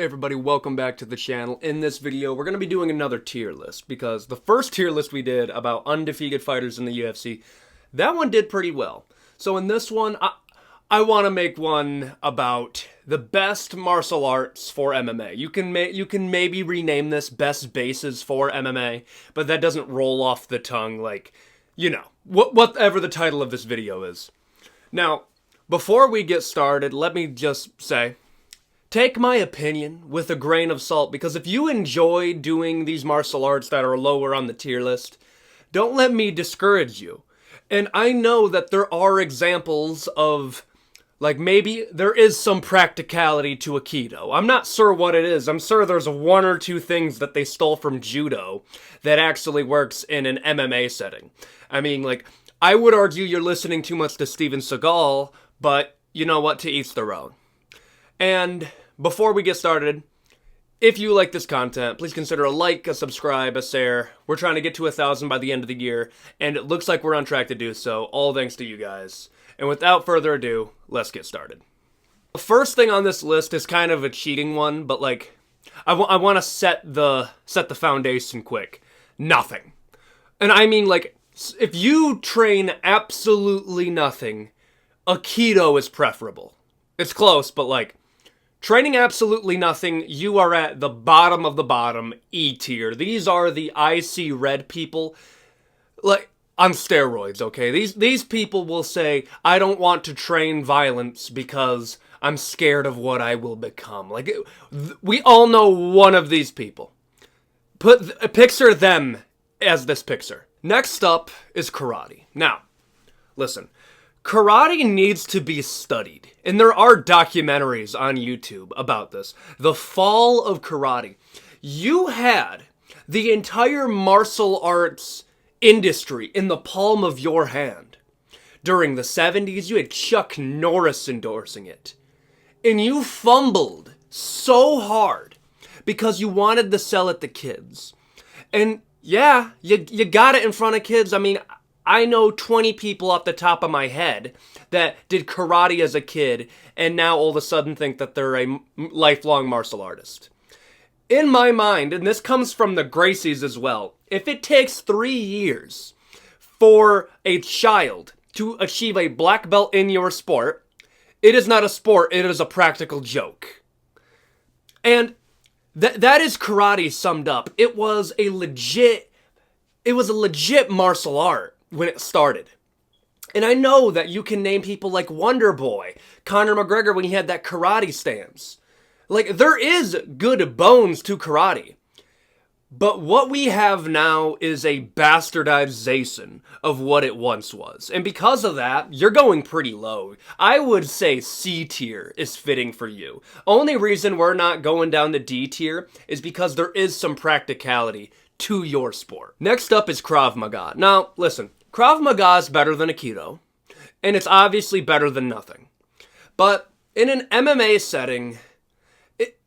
Hey everybody, welcome back to the channel. In this video, we're going to be doing another tier list because the first tier list we did about undefeated fighters in the UFC, that one did pretty well. So in this one, I want to make one about the best martial arts for MMA. You can maybe rename this best bases for MMA, but that doesn't roll off the tongue like, you know, whatever the title of this video is. Now, before we get started, let me just say, take my opinion with a grain of salt, because if you enjoy doing these martial arts that are lower on the tier list, don't let me discourage you. And I know that there are examples of, like, maybe there is some practicality to Aikido. I'm not sure what it is. I'm sure there's one or two things that they stole from Judo that actually works in an MMA setting. I mean, like, I would argue you're listening too much to Steven Seagal, but you know what, to each their own. And before we get started, if you like this content, please consider a like, a subscribe, a share. We're trying to get to 1,000 by the end of the year, and it looks like we're on track to do so, all thanks to you guys. And without further ado, let's get started. The first thing on this list is kind of a cheating one, but like, I want to set the foundation quick. Nothing. And I mean, like, if you train absolutely nothing, Aikido is preferable. It's close, but like, training absolutely nothing, you are at the bottom of the bottom, E tier. These are the I see red people, like, on steroids, okay? These people will say, I don't want to train violence because I'm scared of what I will become. Like, we all know one of these people. Picture them as this picture. Next up is karate. Now, listen. Karate needs to be studied, and there are documentaries on YouTube about this. The fall of karate. You had the entire martial arts industry in the palm of your hand. During the 70s, you had Chuck Norris endorsing it. And you fumbled so hard because you wanted to sell it to kids. And yeah, you got it in front of kids. I mean, I know 20 people off the top of my head that did karate as a kid and now all of a sudden think that they're a lifelong martial artist. In my mind, and this comes from the Gracies as well, if it takes 3 years for a child to achieve a black belt in your sport, it is not a sport, it is a practical joke. And that is karate summed up. It was a legit martial art when it started. And I know that you can name people like Wonder Boy, Conor McGregor when he had that karate stance. Like, there is good bones to karate. But what we have now is a bastardization of what it once was. And because of that, you're going pretty low. I would say C tier is fitting for you. Only reason we're not going down to D tier is because there is some practicality to your sport. Next up is Krav Maga. Now, listen, Krav Maga is better than Aikido, and it's obviously better than nothing. But in an MMA setting,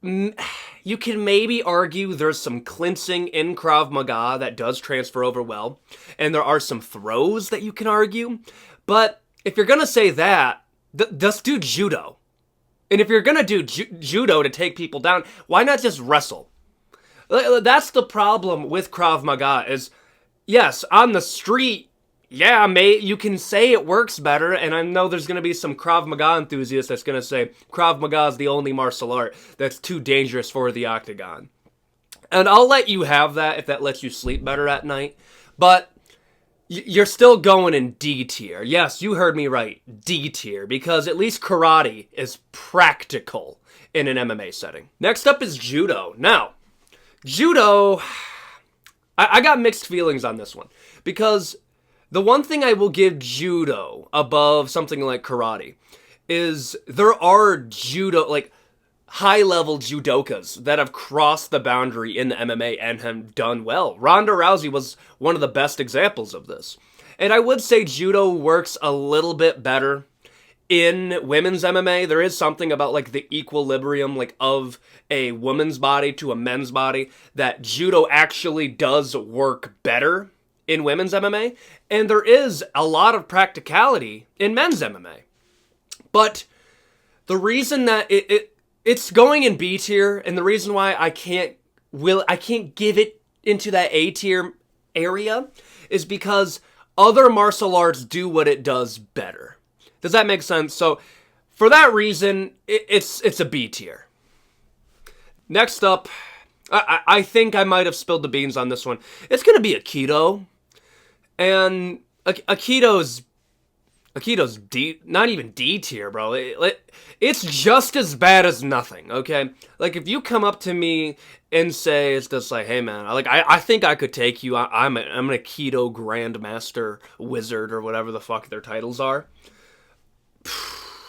you can maybe argue there's some clinching in Krav Maga that does transfer over well, and there are some throws that you can argue. But if you're gonna say that, just do Judo. And if you're gonna do Judo to take people down, why not just wrestle? That's the problem with Krav Maga is, yes, on the street, yeah, mate, you can say it works better, and I know there's going to be some Krav Maga enthusiast that's going to say Krav Maga is the only martial art that's too dangerous for the octagon. And I'll let you have that if that lets you sleep better at night, but you're still going in D tier. Yes, you heard me right, D tier, because at least karate is practical in an MMA setting. Next up is Judo. Now, Judo, I got mixed feelings on this one, because the one thing I will give Judo above something like karate is there are Judo, like, high-level judokas that have crossed the boundary in the MMA and have done well. Ronda Rousey was one of the best examples of this. And I would say Judo works a little bit better in women's MMA. There is something about, like, the equilibrium, like, of a woman's body to a men's body that Judo actually does work better in women's MMA, and there is a lot of practicality in men's MMA. But the reason that it's going in B tier, and the reason why I can't give it into that A tier area is because other martial arts do what it does better. Does that make sense? So for that reason, it's a B tier. Next up, I think I might have spilled the beans on this one. It's gonna be Aikido, and Aikido's D, not even D tier, bro. It's just as bad as nothing, okay? Like, if you come up to me and say, it's just like, hey, man, I think I could take you. I'm an Aikido Grandmaster Wizard or whatever the fuck their titles are.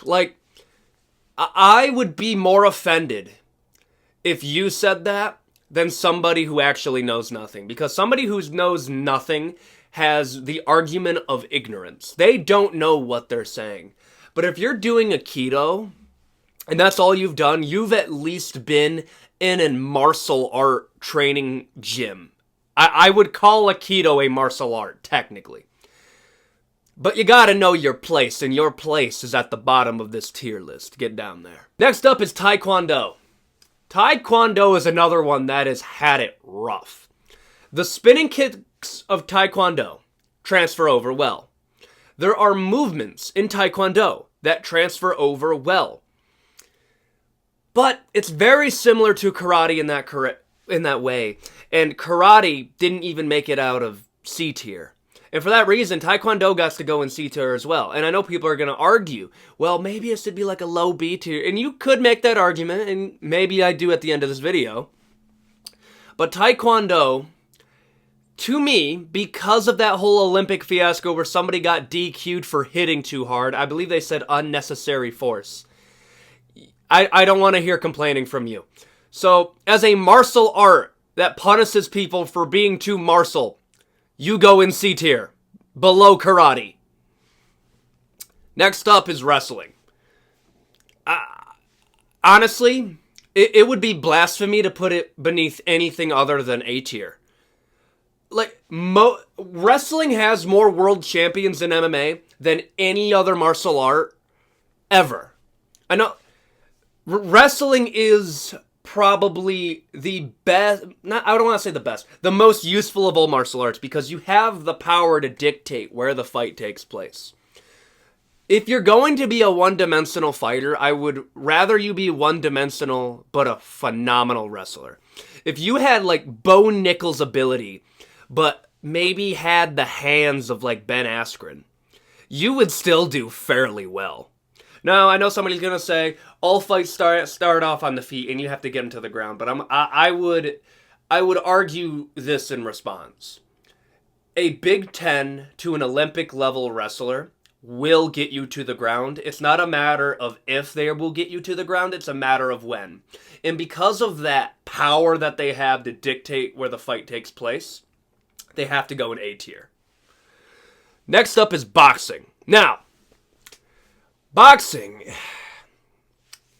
Like, I would be more offended if you said that than somebody who actually knows nothing. Because somebody who knows nothing has the argument of ignorance. They don't know what they're saying. But if you're doing Aikido, and that's all you've done, you've at least been in a martial art training gym. I would call Aikido a martial art, technically. But you gotta know your place, and your place is at the bottom of this tier list. Get down there. Next up is Taekwondo. Taekwondo is another one that has had it rough. The spinning kicks of Taekwondo transfer over well. There are movements in Taekwondo that transfer over well. But it's very similar to karate in that way. And karate didn't even make it out of C tier. And for that reason, Taekwondo got to go in C tier as well. And I know people are going to argue, well, maybe it should be like a low B tier. And you could make that argument, and maybe I do at the end of this video. But Taekwondo, to me, because of that whole Olympic fiasco where somebody got DQ'd for hitting too hard, I believe they said unnecessary force. I don't want to hear complaining from you. So, as a martial art that punishes people for being too martial, you go in C tier, below karate. Next up is wrestling. Honestly, it would be blasphemy to put it beneath anything other than A tier. Like, wrestling has more world champions in MMA than any other martial art ever. I know wrestling is probably the best, I don't want to say the best, the most useful of all martial arts because you have the power to dictate where the fight takes place. If you're going to be a one-dimensional fighter, I would rather you be one-dimensional but a phenomenal wrestler. If you had like Bo Nickal's ability, but maybe had the hands of like Ben Askren, you would still do fairly well. Now, I know somebody's going to say, all fights start off on the feet and you have to get them to the ground, but I would argue this in response. A Big Ten to an Olympic level wrestler will get you to the ground. It's not a matter of if they will get you to the ground, it's a matter of when. And because of that power that they have to dictate where the fight takes place, they have to go in A tier. Next up is boxing. Now, boxing,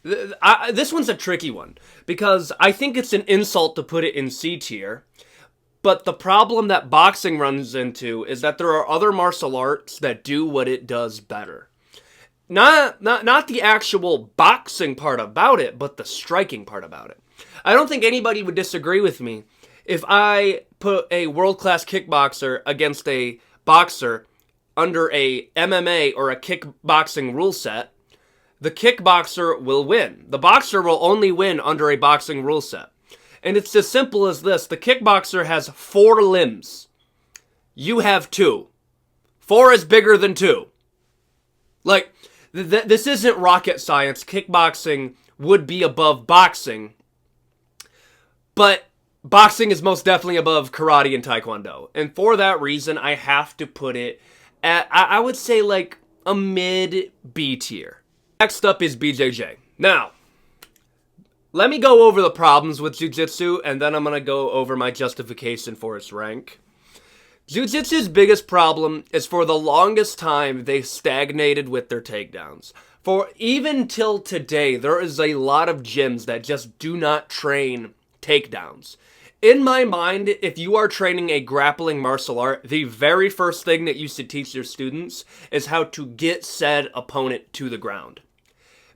this one's a tricky one because I think it's an insult to put it in C tier, but the problem that boxing runs into is that there are other martial arts that do what it does better. Not the actual boxing part about it, but the striking part about it. I don't think anybody would disagree with me if I put a world-class kickboxer against a boxer under a MMA or a kickboxing rule set. The kickboxer will win. The boxer will only win under a boxing rule set. And it's as simple as this. The kickboxer has 4 limbs. You have 2. 4 is bigger than 2. Like, this isn't rocket science. Kickboxing would be above boxing. But boxing is most definitely above karate and taekwondo. And for that reason, I have to put it at, I would say, like a mid B tier. Next up is BJJ. Now, let me go over the problems with jiu-jitsu, and then I'm going to go over my justification for its rank. Jiu-jitsu's biggest problem is for the longest time they stagnated with their takedowns. For even till today, there is a lot of gyms that just do not train takedowns. In my mind, if you are training a grappling martial art, the very first thing that you should teach your students is how to get said opponent to the ground.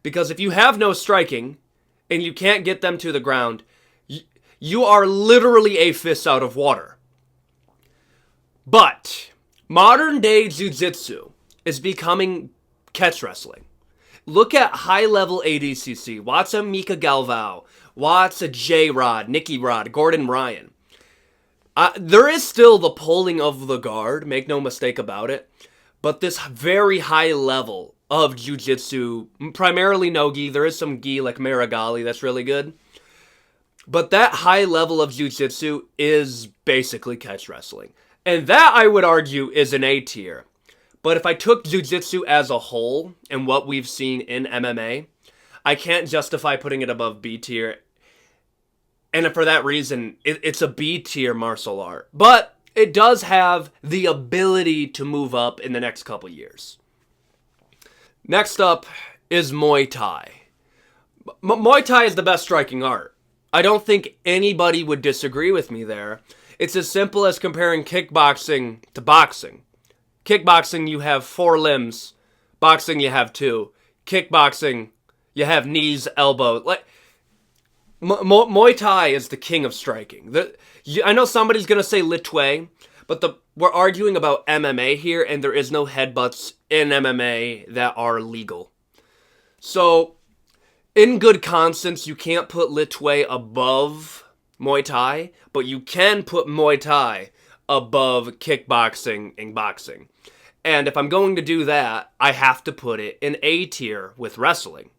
Because if you have no striking, and you can't get them to the ground, you are literally a fist out of water. But modern day jiu-jitsu is becoming catch wrestling. Look at high-level ADCC. Watch a Mika Galvao. Watch a J-Rod, Nicky Rod, Gordon Ryan. There is still the pulling of the guard, make no mistake about it. But this very high level of jiu-jitsu, primarily no gi, there is some gi like Marigali that's really good. But that high level of jiu-jitsu is basically catch wrestling. And that, I would argue, is an A tier. But if I took jiu-jitsu as a whole and what we've seen in MMA, I can't justify putting it above B tier. And for that reason, it's a B tier martial art. But it does have the ability to move up in the next couple years. Next up is Muay Thai. Muay Thai is the best striking art. I don't think anybody would disagree with me there. It's as simple as comparing kickboxing to boxing. Kickboxing, you have 4 limbs. Boxing, you have 2. Kickboxing, you have knees, elbows. Muay Thai is the king of striking. I know somebody's going to say Litway, but we're arguing about MMA here, and there is no headbutts in MMA that are legal. So, in good conscience, you can't put Litway above Muay Thai, but you can put Muay Thai above kickboxing and boxing. And if I'm going to do that, I have to put it in A tier with wrestling.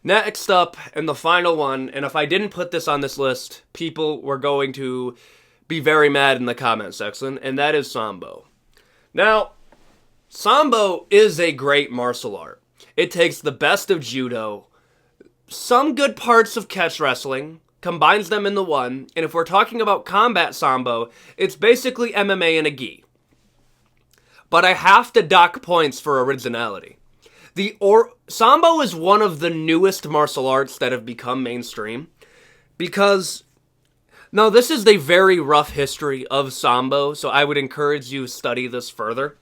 Next up, and the final one, and if I didn't put this on this list, people were going to be very mad in the comment section, and that is Sambo. Now, Sambo is a great martial art. It takes the best of Judo, some good parts of catch wrestling, combines them into one, and if we're talking about combat Sambo, it's basically MMA and a gi. But I have to dock points for originality. Sambo is one of the newest martial arts that have become mainstream because, now this is a very rough history of Sambo, so I would encourage you to study this further.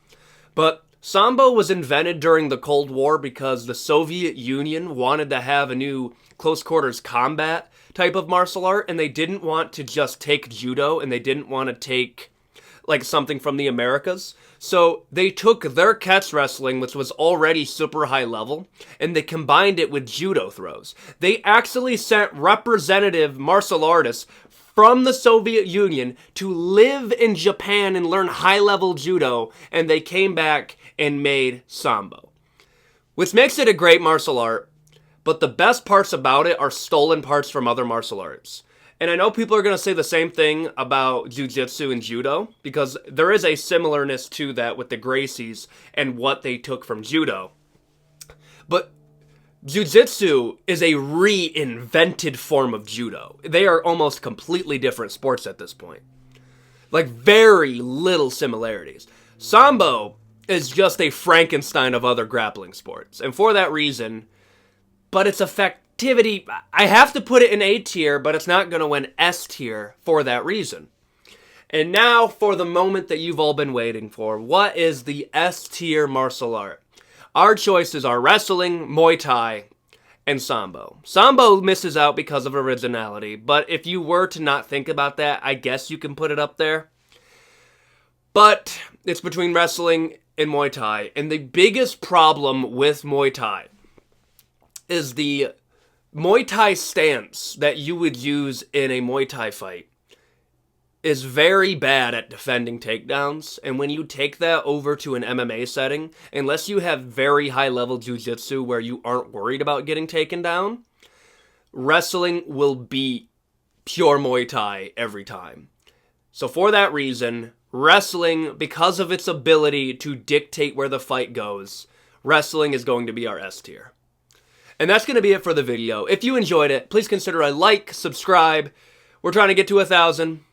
But Sambo was invented during the Cold War because the Soviet Union wanted to have a new close quarters combat type of martial art, and they didn't want to just take Judo, and they didn't want to take like something from the Americas. So they took their catch wrestling, which was already super high level, and they combined it with Judo throws. They actually sent representative martial artists from the Soviet Union to live in Japan and learn high level Judo, and they came back and made Sambo. Which makes it a great martial art, but the best parts about it are stolen parts from other martial arts. And I know people are going to say the same thing about jiu-jitsu and judo, because there is a similarness to that with the Gracies and what they took from judo. But jiu-jitsu is a reinvented form of judo. They are almost completely different sports at this point. Like, very little similarities. Sambo is just a Frankenstein of other grappling sports. And for that reason, but its effectivity, I have to put it in A tier, but it's not going to win S tier for that reason. And now for the moment that you've all been waiting for. What is the S tier martial art? Our choices are wrestling, Muay Thai, and Sambo. Sambo misses out because of originality, but if you were to not think about that, I guess you can put it up there. But it's between wrestling and Muay Thai, and the biggest problem with Muay Thai is the Muay Thai stance that you would use in a Muay Thai fight is very bad at defending takedowns, and when you take that over to an MMA setting, unless you have very high level jiu-jitsu where you aren't worried about getting taken down, wrestling will beat pure Muay Thai every time. So for that reason, wrestling, because of its ability to dictate where the fight goes, wrestling is going to be our S tier. And that's going to be it for the video. If you enjoyed it, please consider a like, subscribe. We're trying to get to 1,000.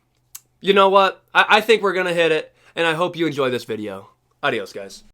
You know what? I think we're going to hit it, and I hope you enjoy this video. Adios, guys.